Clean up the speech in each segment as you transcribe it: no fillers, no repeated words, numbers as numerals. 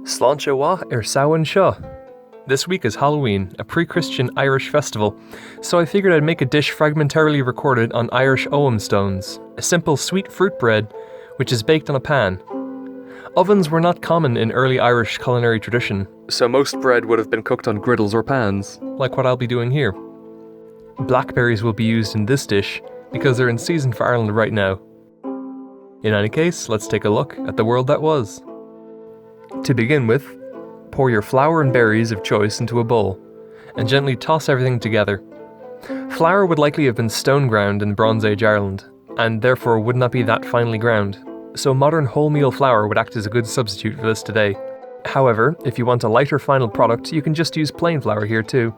Sláinte wa Samhain seo. This week is Halloween, a pre-Christian Irish festival, so I figured I'd make a dish fragmentarily recorded on Irish ogham stones, a simple sweet fruit bread which is baked on a pan. Ovens were not common in early Irish culinary tradition, so most bread would have been cooked on griddles or pans, like what I'll be doing here. Blackberries will be used in this dish because they're in season for Ireland right now. In any case, let's take a look at the world that was. To begin with, pour your flour and berries of choice into a bowl, and gently toss everything together. Flour would likely have been stone ground in Bronze Age Ireland, and therefore would not be that finely ground, so modern wholemeal flour would act as a good substitute for this today. However, if you want a lighter final product, you can just use plain flour here too.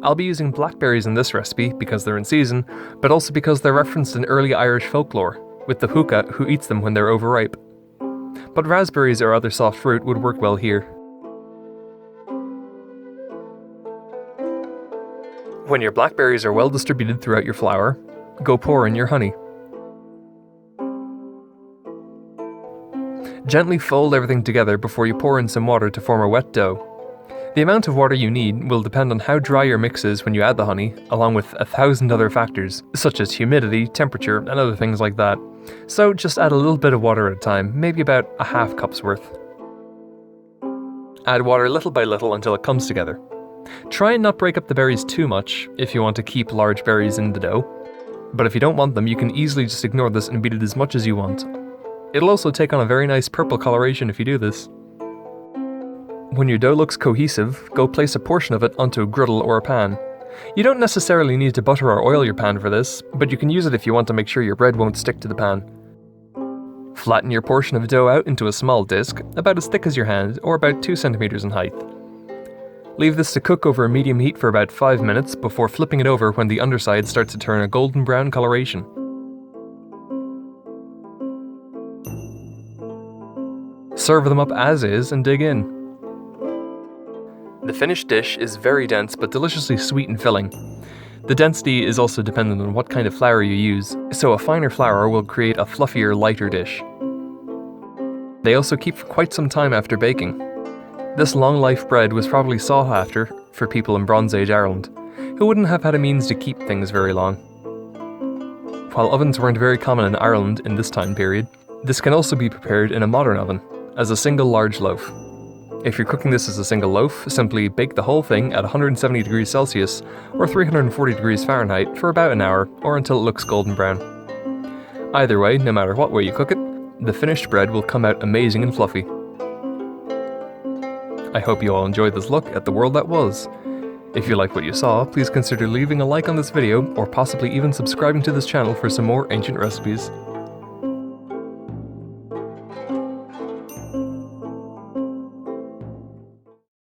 I'll be using blackberries in this recipe because they're in season, but also because they're referenced in early Irish folklore, with the hookah who eats them when they're overripe. But raspberries or other soft fruit would work well here. When your blackberries are well distributed throughout your flour, go pour in your honey. Gently fold everything together before you pour in some water to form a wet dough. The amount of water you need will depend on how dry your mix is when you add the honey, along with 1,000 other factors, such as humidity, temperature, and other things like that. So just add a little bit of water at a time, maybe about a half cup's worth. Add water little by little until it comes together. Try and not break up the berries too much if you want to keep large berries in the dough, but if you don't want them, you can easily just ignore this and beat it as much as you want. It'll also take on a very nice purple coloration if you do this. When your dough looks cohesive, go place a portion of it onto a griddle or a pan. You don't necessarily need to butter or oil your pan for this, but you can use it if you want to make sure your bread won't stick to the pan. Flatten your portion of dough out into a small disc, about as thick as your hand, or about 2 centimeters in height. Leave this to cook over a medium heat for about 5 minutes before flipping it over when the underside starts to turn a golden brown coloration. Serve them up as is and dig in. The finished dish is very dense but deliciously sweet and filling. The density is also dependent on what kind of flour you use, so a finer flour will create a fluffier, lighter dish. They also keep for quite some time after baking. This long-life bread was probably sought after for people in Bronze Age Ireland, who wouldn't have had a means to keep things very long. While ovens weren't very common in Ireland in this time period, this can also be prepared in a modern oven, as a single large loaf. If you're cooking this as a single loaf, simply bake the whole thing at 170 degrees Celsius or 340 degrees Fahrenheit for about an hour or until it looks golden brown. Either way, no matter what way you cook it, the finished bread will come out amazing and fluffy. I hope you all enjoyed this look at the world that was. If you like what you saw, please consider leaving a like on this video or possibly even subscribing to this channel for some more ancient recipes.